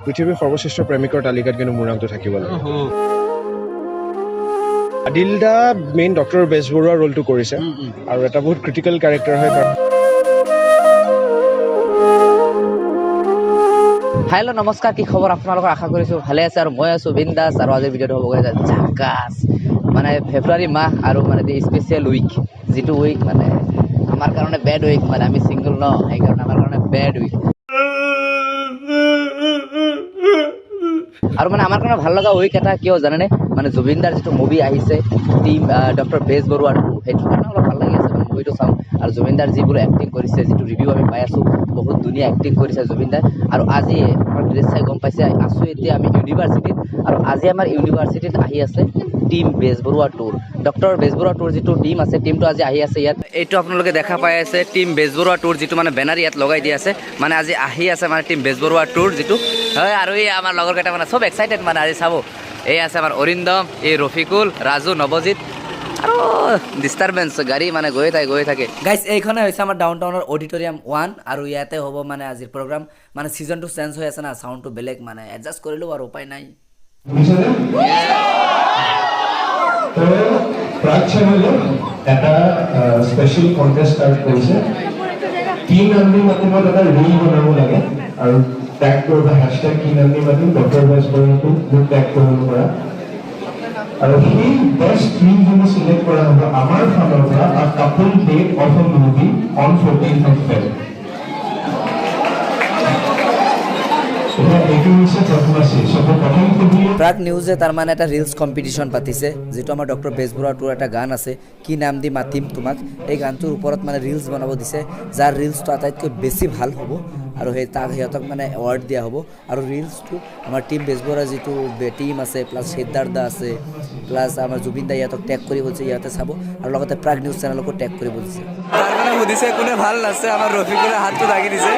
পৃথিৱীৰ সৰ্বশ্ৰেষ্ঠ প্ৰেমিকৰ তালিকাত কিন্তু মোৰ নামটো থাকিব লাগে আদিল দা মেইন ডক্টৰ বেজবৰুৱাৰ ৰোলটো কৰিছে আৰু এটা বহুত ক্ৰিটিকেল কেৰেক্টাৰ হয় হেল্ল' নমস্কাৰ কি খবৰ আপোনালোকৰ আশা কৰিছোঁ ভালে আছে আৰু মই আছোঁ বিন্দাছ আৰু আজিৰ ভিডিঅ'টো হ'ব গৈ ঝাকাছ মানে ফেব্ৰুৱাৰী মাহ আৰু মানে দি স্পেচিয়েল উইক যিটো উইক মানে আমাৰ কাৰণে বেড উইক মানে আমি ছিংগল ন সেইকাৰণে আমাৰ কাৰণে বেড উইক আৰু মানে আমাৰ কাৰণে ভাল লগা উইক এটা কিয় জানেনে মানে জুবিনদাৰ যিটো মুভি আহিছে টিম ডক্টৰ বেজবৰুৱাৰ সেইটো কাৰণে অলপ ভাল লাগি আছে মানে মুভিটো চাওঁ আৰু জুবিনদাৰ যিবোৰ এক্টিং কৰিছে যিটো ৰিভিউ আমি পাই আছোঁ বহুত ধুনীয়া এক্টিং কৰিছে জুবিনদাৰ আৰু আজি আমাৰ ড্ৰেছ চাই গম পাইছে আছোঁ এতিয়া আমি ইউনিভাৰ্চিটিত আৰু আজি আমাৰ ইউনিভাৰ্চিটিত আহি আছে team Bezbaruah tour doctor Bezbaruah tour যিটো টিম আছে টিমটো আজি আহি আছে ইয়াত এইটো আপোনালোকে দেখা পাই আছে টিম বেজবৰুৱা টুৰ যিটো মানে বেনাৰ ইয়াত লগাই দি আছে মানে আজি আহি আছে মানে টিম বেজবৰুৱা টুৰ যিটো হয় আৰু এই আমাৰ লগৰ কেইটা মানে চব এক্সাইটেড মানে আজি চাব এই আছে আমাৰ অৰিন্দম এই ৰফিকুল ৰাজু নৱজিত আৰু ডিষ্টাৰবেঞ্চ গাড়ী মানে গৈ থাকে গাইজ এইখনে হৈছে আমাৰ ডাউন টাউনৰ অডিটৰিয়াম 1 আৰু ইয়াতে হ'ব মানে আজিৰ প্ৰগ্ৰাম মানে ছিজনটো চেঞ্জ হৈ আছে না চাউণ্ডটো বেলেগ মানে এডজাষ্ট কৰিলোঁ আৰু উপায় নাই এটা স্পেচিয়েল কণ্টেষ্ট ষ্টাৰ্ট কৰিছে কি নান্দি মাতিমত এটা ৰীল বনাব লাগে আৰু ট্যাগ কৰিব হ্যাশট্যাগ কি নান্দি মাতিম ডক্টৰ বেজবৰুৱাটো মোক ট্যাগ কৰিব পৰা আৰু সেই বেষ্ট ৰীল যোনটো চিলেক্ট কৰা হ'ব আমাৰ ফালৰ পৰা a couple date of a movie on 14th of Feb Prag নিউজে তাৰমানে এটা ৰিলছ কম্পিটিশ্যন পাতিছে যিটো আমাৰ ডক্টৰ বেজবৰুৱা টুৰ এটা গান আছে কি নাম দি মাতিম তোমাক এই গানটোৰ ওপৰত মানে ৰিলছ বনাব দিছে যাৰ ৰিলছটো আটাইতকৈ বেছি ভাল হ'ব আৰু সেই তাক সিহঁতক মানে এৱাৰ্ড দিয়া হ'ব আৰু ৰিলছটো আমাৰ টিম বেজবৰুৱাৰ যিটো টিম আছে প্লাছ সিদ্ধাৰ্থ দা আছে প্লাছ আমাৰ জুবিন দা ইহঁতক টেগ কৰিব দিছে ইহঁতে চাব আৰু লগতে প্ৰাগ নিউজ চেনেলকো টেগ কৰিব দিছে তাৰ মানে সুধিছে কোনে ভাল নাচে আমাৰ ৰফিকুলে হাতটো দাগি দিছে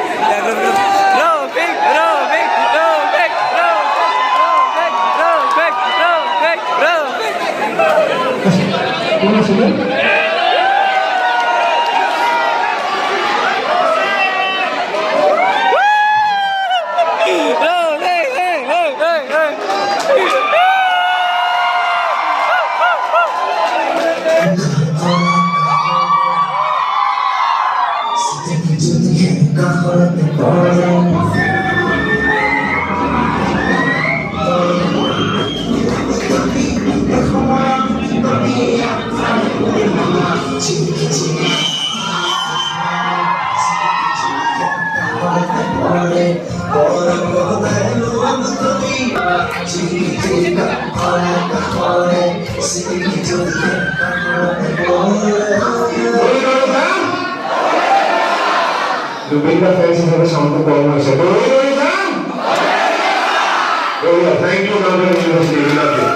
Jubinda fans হিসেবে সামনে কম হয়েছে তো thank you north university love you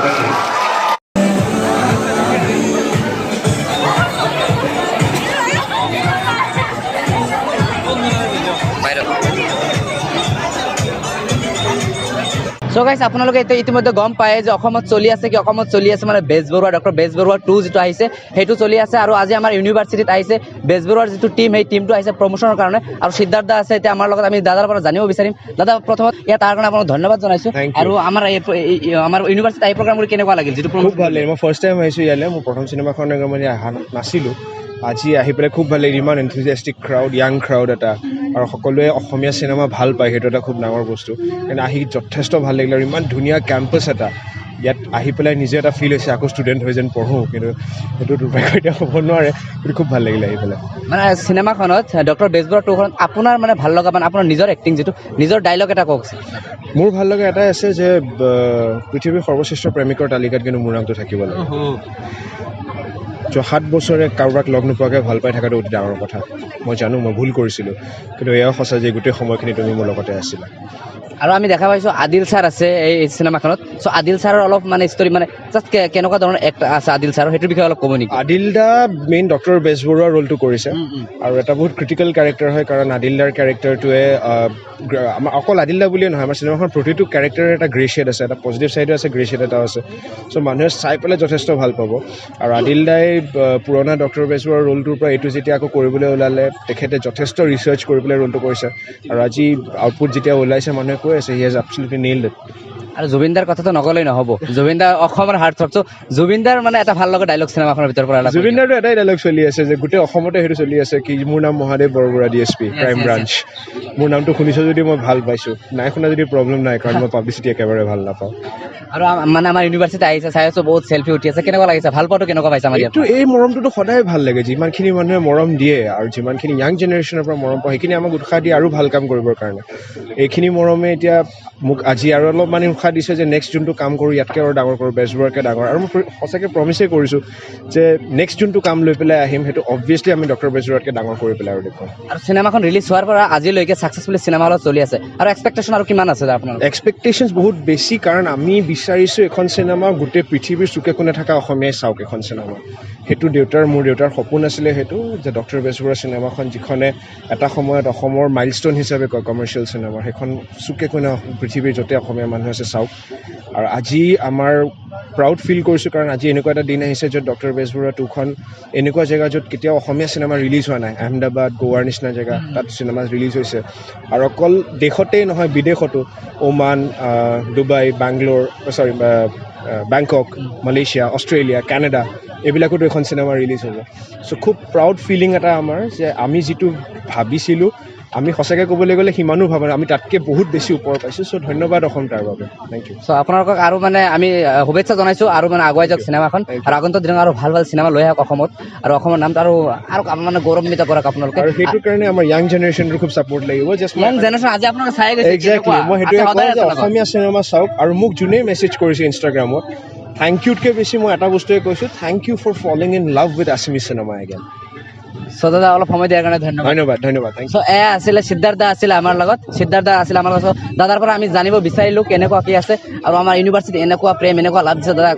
so guys আপোনালোকে ইতিমধ্যে গম পায় যে অসমত চলি আছে মানে বেজবৰুৱা ডক্টৰ বেজবৰুৱা 2 যিটো আহিছে সেইটো চলি আছে আৰু আজি আমাৰ ইউনিভাৰ্চিটিত আহিছে বেজবৰুৱাৰ যিটো টিম সেই টিমটো আহিছে প্ৰমোশনৰ কাৰণে আৰু সিদ্ধাৰ্থ দা আছে এতিয়া আমাৰ লগত আমি দাদাৰ পৰা জানিব বিচাৰিম দাদা প্ৰথমত ইয়াত তাৰ কাৰণে আপোনাক ধন্যবাদ জনাইছো আৰু আমাৰ ইউনিভাৰ্চিটি এই প্ৰগ্ৰাম কৰি কেনেকুৱা লাগিল যিটো খুব ভাল লাগিল মই ফাৰ্ষ্ট টাইম আহিছোঁ ইয়ালৈ মোৰ প্ৰথম চিনেমাখন মানে অহা নাছিলোঁ আজি আহি পেলাই খুব ভাল লাগিল ইমান এনথুজিয়াষ্টিক ক্ৰাউড য়াং ক্ৰাউড এটা আৰু সকলোৱে অসমীয়া চিনেমা ভাল পায় সেইটো এটা খুব ডাঙৰ বস্তু কিন্তু আহি যথেষ্ট ভাল লাগিল আৰু ইমান ধুনীয়া কেম্পাছ এটা ইয়াত আহি পেলাই নিজে এটা ফিল হৈছে আকৌ ষ্টুডেণ্ট হৈ যেন পঢ়োঁ কিন্তু সেইটো দুৰ্ভাগ্য এতিয়া হ'ব নোৱাৰে কিন্তু খুব ভাল লাগিলে আহি পেলাই মানে চিনেমাখনত ডক্টৰ বেজবৰুৱা 2খনত আপোনাৰ মানে ভাল লগা মানে আপোনাৰ নিজৰ এক্টিং যিটো নিজৰ ডাইলগ এটা কওকচোন মোৰ ভাল লগা এটাই আছে যে পৃথিৱীৰ সৰ্বশ্ৰেষ্ঠ প্ৰেমিকৰ তালিকাত কিন্তু মোৰ নামটো থাকিব লাগে 7 বছৰে কাৰোবাক লগ নোপোৱাকৈ ভাল পাই থকাটো অতি ডাঙৰ কথা মই জানো মই ভুল কৰিছিলোঁ কিন্তু এয়াও সঁচা যে গোটেই সময়খিনি তুমি মোৰ লগতে আছিলা আৰু আমি দেখা পাইছোঁ আদিল ছাৰ আছে এই চিনেমাখনত চ' আদিল ছাৰৰ অলপ মানে ষ্টৰি মানে জাষ্ট কেনেকুৱা ধৰণৰ এক্ট আছে আদিল ছাৰৰ সেইটোৰ বিষয়ে অলপ ক'ব নেকি আদিল দা মেইন ডক্টৰ বেজবৰুৱাৰ ৰোলটো কৰিছে আৰু এটা বহুত ক্ৰিটিকেল কেৰেক্টাৰ হয় কাৰণ আদিল দাৰ কেৰেক্টাৰটোৱে আমাৰ অকল আদিল দা বুলিয়ে নহয় আমাৰ চিনেমাখন প্ৰতিটো কেৰেক্টাৰৰ এটা গ্ৰে শ্বেড আছে এটা পজিটিভ ছাইডো আছে গ্ৰে শ্বেড এটাও আছে চ' মানুহে চাই পেলাই যথেষ্ট ভাল পাব আৰু আদিল দাই পুৰণা ডক্টৰ বেজবৰুৱাৰ ৰোলটোৰ পৰা এইটো যেতিয়া আকৌ কৰিবলৈ ওলালে তেখেতে যথেষ্ট ৰিচাৰ্চ কৰি পেলাই ৰোলটো কৰিছে আৰু আজি আউটপুট যেতিয়া ওলাইছে মানুহে কৈ আছে হি হেজ এবছলিউটলি নেইলড ইট। আৰু জুবিনদাৰ কথাটো নকলেই নহ'ব, জুবিনদাৰ অসমৰ হাৰ্ট থ্ৰব। জুবিনদাৰ মানে এটা ভাল লগা ডাইলগ চিনেমাখনৰ ভিতৰৰ পৰা জুবিনদাৰটো এটাই ডাইলগ চলি আছে যে গোটেই অসমতে সেইটো চলি আছে কি মোৰ নাম Mahadev Borbora DSP crime branch. মোৰ নামটো শুনিছোঁ যদি মই ভাল পাইছোঁ, নাই শুনা যদি প্ৰব্লেম নাই, কাৰণ মই পাব্লিচিটি একেবাৰে ভাল নাপাওঁ। আৰু মানে আমাৰ ইউনিভাৰ্চিটি আহিছে, চাই আছো বহুত চেল্ফি উঠি আছে, কেনেকুৱা লাগিছে? ভাল পোৱাটো কেনেকুৱা পাইছে আমাৰ ইয়াত? এই মৰমটোতো সদায় ভাল লাগে, যিমানখিনি মানুহে মৰম দিয়ে আৰু যিমানখিনি য়াং জেনেৰেশ্যনৰ পৰা মৰম পায় সেইখিনি আমাক উৎসাহ দিয়ে আৰু ভাল কাম কৰিবৰ কাৰণে। এইখিনি মৰমে এতিয়া মোক আজি আৰু অলপ মানে উৎসাহ দিছে যে নেক্সট যোনটো কাম কৰোঁ ইয়াতকৈ আৰু ডাঙৰ কৰোঁ, বেজবৰুৱাতকৈ ডাঙৰ। আৰু মই সঁচাকৈ প্ৰমিছেই কৰিছোঁ যে নেক্সট যোনটো কাম লৈ পেলাই আহিম সেইটো অবভিয়াছলি আমি ডক্টৰ বেজবৰুৱাতকৈ ডাঙৰ কৰি পেলাই আৰু দেখুৱাম। আৰু চিনেমাখন ৰিলিজ হোৱাৰ পৰা আজিলৈকে ছাকচেছফুলি চিনেমা হলত চলি আছে, আৰু এক্সপেক্টেশ্যন আৰু কিমান আছে আপোনাৰ? এক্সপেক্টেশ্যনছ বহুত বেছি, কাৰণ আমি বিচাৰিছোঁ এখন চিনেমা গোটেই পৃথিৱীৰ চুকে কোণে থকা অসমীয়াই চাওক এখন চিনেমা। সেইটো মোৰ দেউতাৰ সপোন আছিলে, সেইটো যে ডক্টৰ বেজবৰুৱা চিনেমাখন যিখনে এটা সময়ত অসমৰ মাইলষ্ট'ন হিচাপে কয় কমাৰ্চিয়েল চিনেমা, সেইখন চুকে কোণে পৃথিৱীৰ য'তে অসমীয়া মানুহ আছে চাওক। আৰু আজি আমাৰ প্ৰাউড ফিল কৰিছোঁ, কাৰণ আজি এনেকুৱা এটা দিন আহিছে য'ত ডক্টৰ বেজবৰুৱা 2খন এনেকুৱা জেগা য'ত কেতিয়াও অসমীয়া চিনেমা ৰিলিজ হোৱা নাই, আহমেদাবাদ, গোৱাৰ নিচিনা জেগা, তাত চিনেমা ৰিলিজ হৈছে। আৰু অকল দেশতেই নহয় বিদেশতো, ওমান, ডুবাই, বেংকক, মালয়েছিয়া, অষ্ট্ৰেলিয়া, কানাডা, এইবিলাকতো এখন চিনেমা ৰিলিজ হ'ব। চ' খুব প্ৰাউড ফিলিং এটা আমাৰ যে আমি যিটো ভাবিছিলোঁ আমি সঁচাকৈ ক'বলৈ গ'লে সিমানো ভাবা নাই, আমি তাতকৈ বহুত বেছি ওপৰ পাইছোঁ। চ' ধন্যবাদ অসম তাৰ বাবে, থেংক ইউ। চ' আপোনালোকক আৰু মানে আমি শুভেচ্ছা জনাইছোঁ, আৰু মানে আগুৱাই যাওক চিনেমাখন, আৰু আগন্তুক দিনত আৰু ভাল ভাল চিনেমা লৈ আহক অসমত, আৰু অসমৰ নামটো আৰু মানে গৌৰৱান্বিত কৰক আপোনালোকে। আৰু সেইটো কাৰণে আমাৰ য়াং জেনেৰেশ্যনটো খুব ছাপোৰ্ট লাগিব। য়াং জেনেৰেশ্যন আজি আপোনালোকে চাই গৈছে, একজেক্টলি, মই সেইটোৱে কওঁ যে অসমীয়া চিনেমা চাওক। আৰু মোক যোনেই মেছেজ কৰিছে ইনষ্টাগ্ৰামত, থেংক ইউতকৈ বেছি মই এটা বস্তুৱে কৈছোঁ, thank you for falling in love with Assamese cinema again. চ' দাদা অলপ সময় দিয়াৰ কাৰণে ধন্যবাদ। Thank U. চ' এয়া আছিলে সিদ্ধাৰ্থ দা আছিলে আমাৰ লগত, দাদাৰ পৰা আমি জানিব বিচাৰিলোঁ কেনেকুৱা কি আছে, আৰু আমাৰ ইউনিভাৰ্চিটি এনেকুৱা প্ৰেম, এনেকুৱা লাভ দিছে দাদাক।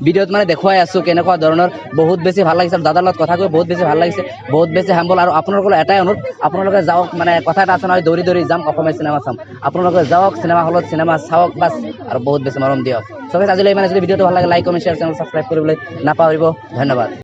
ভিডিঅ'ত মানে দেখুৱাই আছোঁ কেনেকুৱা ধৰণৰ, বহুত বেছি ভাল লাগিছে। দাদাৰ লগত কথা কৈ বহুত বেছি ভাল লাগিছে, বহুত বেছি হাম্বল। আৰু আপোনালোকৰ এটাই অনুৰোধ, আপোনালোকে যাওক, মানে কথা এটা আছে নহয়, দৌৰি দৌৰি যাম অসমীয়া চিনেমা চাম। আপোনালোকে যাওক চিনেমা হলত, চিনেমা চাওক বাছ, আৰু বহুত বেছি মৰম দিয়ক। চ' আজিলৈ মানে যদি ভিডিঅ'টো ভাল লাগে like, comment, share, channel subscribe কৰিবলৈ নাপাহৰিব। ধন্যবাদ।